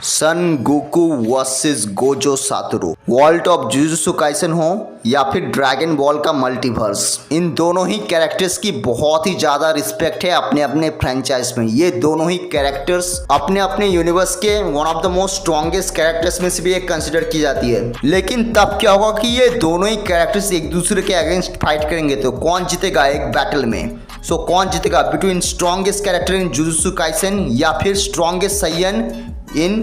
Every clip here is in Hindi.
Sun Goku versus Gojo Satoru, world of Jujutsu Kaisen हो या फिर ड्रैगन बॉल का मल्टीवर्स, इन दोनों ही कैरेक्टर्स की बहुत ही ज्यादा रिस्पेक्ट है अपने अपने फ्रेंचाइज में। ये दोनों ही कैरेक्टर्स अपने अपने यूनिवर्स के one of the most strongest characters में से भी एक कंसिडर की जाती है। लेकिन तब क्या होगा कि ये दोनों ही कैरेक्टर्स एक दूसरे के अगेंस्ट फाइट करेंगे, तो कौन जीतेगा एक बैटल में? सो कौन जीतेगा between strongest character in jujutsu Kaisen या फिर स्ट्रॉन्गेस्ट साइयन इन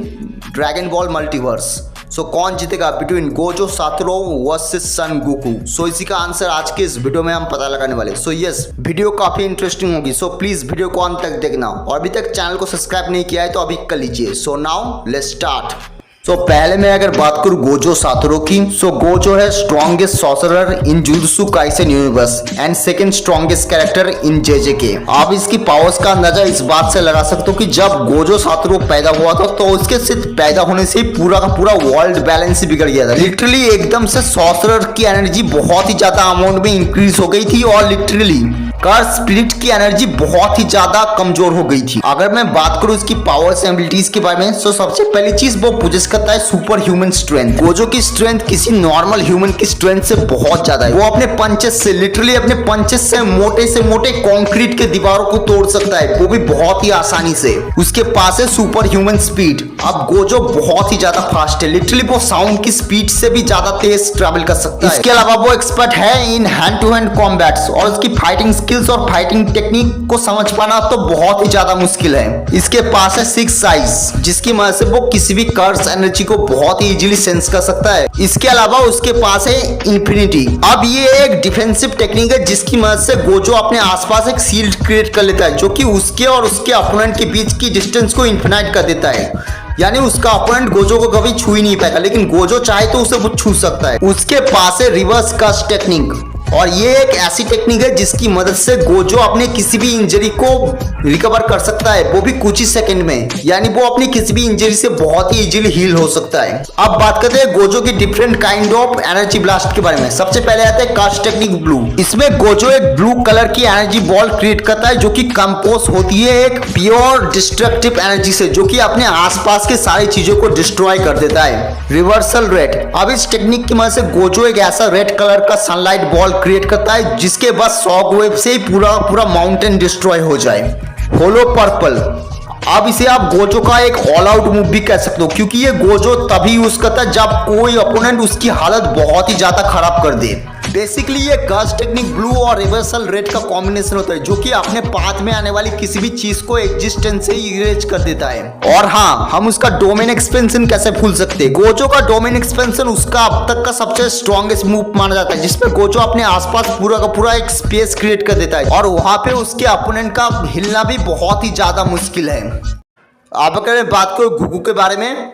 ड्रैगन बॉल मल्टीवर्स? सो कौन जीतेगा बिटवीन गोजो सातोरू वर्सेस सन गोकू? सो इसी का आंसर आज के इस वीडियो में हम पता लगाने वाले। सो यस, वीडियो काफी इंटरेस्टिंग होगी, सो प्लीज वीडियो को अंत तक देखना और अभी तक चैनल को सब्सक्राइब नहीं किया है तो अभी कर लीजिए। So now let's start. तो पहले मैं अगर बात करूं गोजो सातोरू की, सो गोजो है strongest sorcerer in jujutsu Kaisen universe and second strongest character in जेजेके। आप इसकी पावर्स का अंदाजा इस बात से लगा सकते हो कि जब गोजो सातोरू पैदा हुआ था तो उसके सिर्फ पैदा होने से पूरा का पूरा वर्ल्ड बैलेंस ही बिगड़ गया था। लिटरली एकदम से सॉर्सरर की एनर्जी बहुत ही ज्यादा अमाउंट में इंक्रीज हो गई थी और लिटरली कर्स स्पिरिट की एनर्जी बहुत ही ज्यादा कमजोर हो गई थी। अगर मैं बात करूं इसकी पावर्स एंड एबिलिटीज के बारे में, तो सबसे पहली चीज वो पोजेस करता है सुपर ह्यूमन स्ट्रेंथ। गोजो की स्ट्रेंथ किसी नॉर्मल ह्यूमन की स्ट्रेंथ से बहुत ज्यादा है। वो अपने पंचेस से, लिटरली अपने पंचेस से मोटे कंक्रीट के दीवारों को तोड़ सकता है, वो भी बहुत ही आसानी से। उसके पास है सुपर ह्यूमन स्पीड। अब गोजो बहुत ही ज्यादा फास्ट है, लिटरली वो साउंड की स्पीड से भी ज्यादा तेज ट्रैवल कर सकता है। इसके अलावा वो एक्सपर्ट है in hand to hand combats और उसकी फाइटिंग स्किल्स और फाइटिंग टेक्निक को समझ पाना तो बहुत ही ज्यादा मुश्किल है। इसके पास है 6 साइज, जिसकी मदद से वो किसी भी कर्स एनर्जी को बहुत ही इजीली सेंस कर सकता है। इसके अलावा उसके पास है इंफिनिटी। अब ये एक डिफेंसिव टेक्निक है जिसकी मदद से गोजो अपने आसपास एक शील्ड क्रिएट कर लेता है, जो कि उसके और उसके अपोनेंट के बीच की डिस्टेंस को इन्फिनाइट कर देता है। यानी उसका अपोनेंट गोजो को कभी छू ही नहीं पाएगा, लेकिन गोजो चाहे तो उसे वो छू सकता है। उसके पास है रिवर्स कर्स टेक्निक, और ये एक ऐसी टेक्निक है जिसकी मदद से गोजो अपने किसी भी इंजरी को रिकवर कर सकता है, वो भी कुछ ही सेकंड में। यानी वो अपनी किसी भी इंजरी से बहुत ही इजीली हील हो सकता है। अब बात करते हैं गोजो की different kind of energy blast के बारे में। सबसे पहले आता है कर्स टेक्निक ब्लू। इसमें गोजो एक ब्लू कलर की एनर्जी बॉल क्रिएट करता है, जो कि कंपोज होती है एक प्योर डिस्ट्रक्टिव एनर्जी से, जो कि अपने आसपास के सारी चीजों को डिस्ट्रॉय कर देता है। Reversal red. अब इस टेक्निक की मदद से गोजो एक ऐसा रेड कलर का सनलाइट बॉल क्रिएट करता है जिसके बाद शॉक वेव से ही पूरा माउंटेन डिस्ट्रॉय हो जाए। होलो पर्पल। अब इसे आप गोजो का एक ऑल आउट मूव भी कह सकते हो, क्योंकि ये गोजो तभी यूज करता है जब कोई ओपोनेंट उसकी हालत बहुत ही ज्यादा खराब कर दे। बेसिकली ये कर्स टेक्निक ब्लू और रिवर्सल रेड का कॉम्बिनेशन होता है, जो कि अपने पाथ में आने वाली किसी भी चीज को एग्जिस्टेंस से इरेज कर देता है। और हाँ, हम उसका डोमेन एक्सपेंशन कैसे भूल सकते हैं। गोजो का डोमेन एक्सपेंशन उसका अब तक का सबसे स्ट्रॉन्गेस्ट मूव माना जाता है, जिसमें गोजो अपने आसपास पूरा का पूरा एक स्पेस क्रिएट कर देता है और वहां पे उसके अपोनेंट का हिलना भी बहुत ही ज्यादा मुश्किल है। आप अगर बात करो गोकू के बारे में,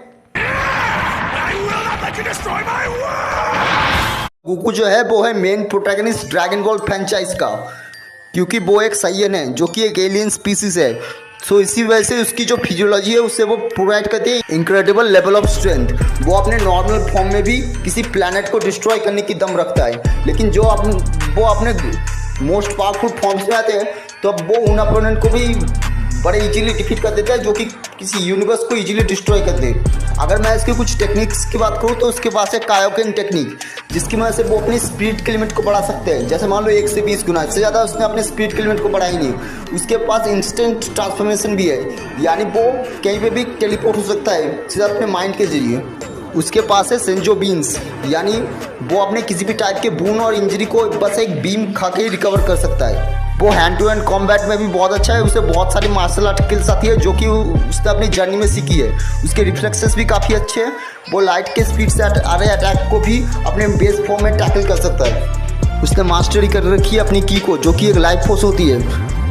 गोकू जो है वो है main protagonist dragon ball franchise का, क्योंकि वो एक साइयन है जो कि एक एलियन स्पीसीज है। सो इसी वजह से उसकी जो फिजियोलॉजी है उससे वो प्रोवाइड करती है इंक्रेडिबल लेवल ऑफ स्ट्रेंथ। वो अपने नॉर्मल फॉर्म में भी किसी प्लैनेट को डिस्ट्रॉय करने की दम रखता है, लेकिन जो वो अपने मोस्ट पावरफुल फॉर्म्स में आते हैं तो वो उन अपोनेंट को भी बड़े इजीली डिफीट कर देता है, जो कि किसी यूनिवर्स को इजीली डिस्ट्रॉय कर दे। अगर मैं इसके कुछ टेक्निक्स की बात करूँ तो उसके पास है कायोकेन टेक्निक, जिसकी वजह से वो अपनी स्पीड के लिमिट को बढ़ा सकते हैं। जैसे मान लो 1 से 20 गुना, इससे ज़्यादा उसने अपने स्पीड के लिमिट को बढ़ाई नहीं। उसके पास इंस्टेंट ट्रांसफॉर्मेशन भी है, यानी वो कहीं पे भी टेलीपोर्ट हो सकता है सीधा अपने माइंड के जरिए। उसके पास है सेंजो बीन्स, यानी वो अपने किसी भी टाइप के बून और इंजरी को बस एक बीम खा के रिकवर कर सकता है। वो हैंड टू हैंड कॉम्बैट में भी बहुत अच्छा है, उसे बहुत सारी मार्शल आर्ट स्किल्स आती है जो कि उसने अपनी जर्नी में सीखी है। उसके रिफ्लेक्सेस भी काफ़ी अच्छे हैं। वो लाइट के स्पीड से आ रहे अटैक को भी अपने बेस फॉर्म में टैकल कर सकता है। उसने मास्टरी कर रखी है अपनी की को, जो कि एक लाइफ फोर्स होती है।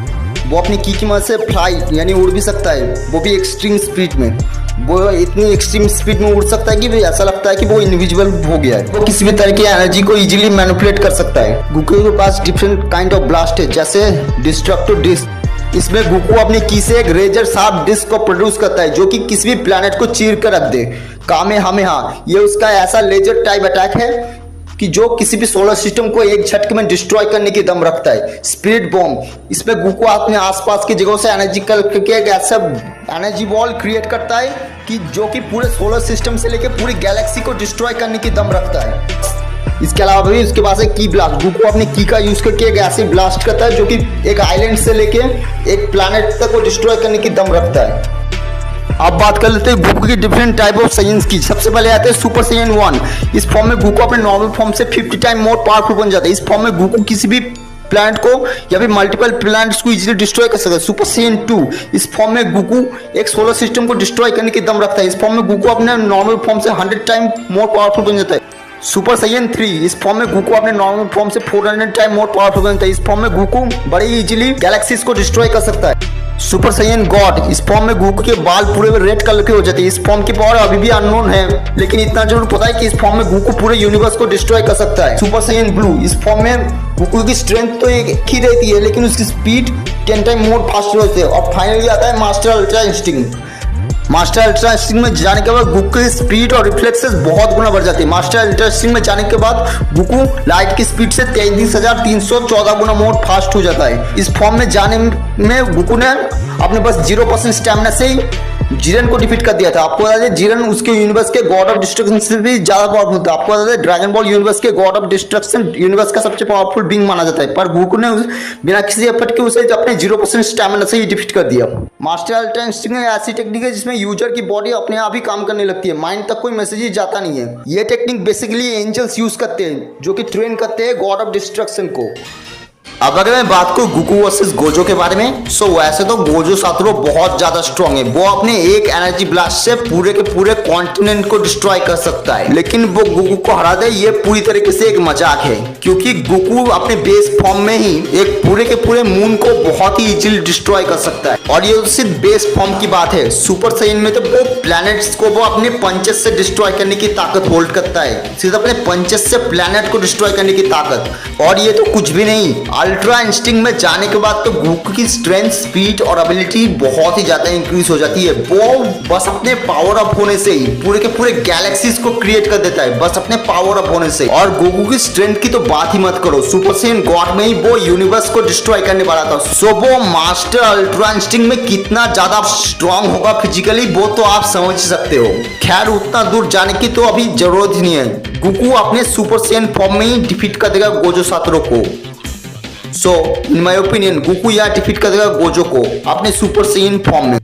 वो अपनी की मदद से फ्लाई यानी उड़ भी सकता है, वो भी एक्सट्रीम स्पीड में। वो इतनी एक्सट्रीम स्पीड में उड़ सकता है कि ऐसा लगता है कि वो इनविजिबल हो गया है। वो किसी भी तरह की एनर्जी को इजीली मैनिपुलेट कर सकता है। गोकू के पास डिफरेंट काइंड ऑफ ब्लास्ट है, जैसे डिस्ट्रक्टिव डिस्क। इसमें गोकू अपनी की से एक रेजर शार्प डिस्क को प्रोड्यूस करता है, जो कि किसी भी प्लैनेट को चीर कर रख दे। कामेहामेहा, ये उसका ऐसा लेजर टाइप अटैक है कि जो किसी भी सोलर सिस्टम को एक झटके में डिस्ट्रॉय करने की दम रखता है। स्पिरिट बॉम्ब, इसमें गोकू अपने आसपास की जगहों से एनर्जी करके एक ऐसा एनर्जी बॉल क्रिएट करता है कि जो कि पूरे सोलर सिस्टम से लेकर पूरी गैलेक्सी को डिस्ट्रॉय करने की दम रखता है। इसके अलावा भी उसके पास एक की ब्लास्ट, गोकू अपने की का यूज करके एक ऐसे ब्लास्ट करता है जो कि एक आइलैंड से लेके एक प्लैनेट तक को डिस्ट्रॉय करने की दम रखता है। अब बात कर लेते हैं गोकू की डिफरेंट टाइप ऑफ साइंस की। सबसे पहले आते हैं सुपर साइयन 1। इस फॉर्म में गोकू अपने नॉर्मल फॉर्म से 50 टाइम मोर पावरफुल बन जाता है। इस फॉर्म में गोकू किसी भी प्लैनेट को या फिर मल्टीपल प्लैनेट्स को इजीली डिस्ट्रॉय कर सकता है। सुपर साइयन 2, इस फॉर्म में गोकू एक सोलर सिस्टम को डिस्ट्रॉय करने की दम रखता है। इस फॉर्म में गोकू अपने नॉर्मल फॉर्म से 100 टाइम मोर पावरफुल बन जाता है। सुपर साइयन 3, इस फॉर्म में गोकू अपने नॉर्मल फॉर्म से 400 टाइम मोर पावरफुल बनता है। इस फॉर्म में गोकू बड़े इजीली गैलेक्सीज को डिस्ट्रॉय कर सकता है। सुपर साइयन गॉड, इस फॉर्म में गोकू के बाल पूरे रेड कलर के हो जाते हैं। इस फॉर्म की पावर अभी भी अननोन है, लेकिन इतना जरूर पता है कि इस फॉर्म में गोकू पूरे यूनिवर्स को डिस्ट्रॉय कर सकता है। सुपर साइयन ब्लू, इस फॉर्म में गोकू की स्ट्रेंथ तो एक ही रहती है, लेकिन उसकी स्पीड 10 टाइम मोर फास्ट होती है। और फाइनली आता है master ultra instinct. Master ultra instinct में जाने के बाद गोकू की स्पीड और रिफ्लेक्सेस बहुत गुना बढ़ जाती है। मास्टर अल्ट्रा इंस्टिंक्ट में जाने के बाद गोकू लाइट की स्पीड से 33,314 गुना मोर फास्ट हो जाता है। इस फॉर्म में जाने में गोकू ने अपने पास 0% स्टैमिना से ही जिरन को डिफीट कर दिया था। आपको बता दें जिरन उसके यूनिवर्स के गॉड ऑफ डिस्ट्रक्शन से भी ज्यादा पावरफुल था। आपको बता दें ड्रैगन बॉल यूनिवर्स के गॉड ऑफ डिस्ट्रक्शन यूनिवर्स का सबसे पावरफुल बीइंग माना जाता है, पर गोकू ने बिना किसी एफर्ट के उसे अपने 0% स्टैमिना से ही डिफीट कर दिया। मास्टर अल्ट्रा इंस्टिंक्ट एक ऐसी टेक्निक है जिसमें यूजर की बॉडी अपने आप ही काम करने लगती है, माइंड तक कोई मैसेज ही जाता नहीं है। ये टेक्निक बेसिकली एंजल्स यूज करते हैं जो कि ट्रेन करते हैं गॉड ऑफ डिस्ट्रक्शन को। अब अगर मैं बात करूं गोकू वर्सेस गोजो के बारे में, सो वैसे तो गोजो सातोरू बहुत ज्यादा स्ट्रांग है। वो अपने एक एनर्जी ब्लास्ट से पूरे के पूरे कॉन्टिनेंट को डिस्ट्रॉय कर सकता है, लेकिन वो गोकू को हरा दे ये पूरी तरीके से एक मजाक है, क्योंकि गोकू अपने बेस फॉर्म में ही एक पूरे के पूरे मून को बहुत ही इजीली डिस्ट्रॉय कर सकता है। और ये सिर्फ बेस फॉर्म की बात है। सुपर साइयन में तो वो प्लैनेट्स को वो अपने पंचेस से डिस्ट्रॉय करने की ताकत होल्ड करता है, सिर्फ अपने पंचेस से प्लैनेट को डिस्ट्रॉय करने की ताकत। और ये तो कुछ भी नहीं, अल्ट्रा इंस्टिंक्ट में जाने के बाद तो गोकू की स्ट्रेंथ, स्पीड और एबिलिटी बहुत ही ज्यादा इंक्रीज हो जाती है। वो बस अपने पावर अप होने से ही पूरे के पूरे गैलेक्सीज को क्रिएट कर देता है, बस अपने पावर अप होने से। और गोकू की स्ट्रेंथ की तो बात ही मत करो, सुपर साइयन गॉड में ही वो यूनिवर्स को डिस्ट्रॉय करने वाला था। सो वो मास्टर अल्ट्रा इंस्टिंक्ट में कितना ज्यादा स्ट्रांग होगा फिजिकली, वो तो आप समझ सकते हो। खैर उतना दूर जाने की तो अभी जरूरत ही नहीं है, गोकू अपने सुपर साइयन फॉर्म में ही डिफीट कर देगा गोजो सातोरू को। सो इन माई ओपिनियन गोकू यहाँ डिफीट कर देगा गोजो को अपने सुपर साइयन फॉर्म में।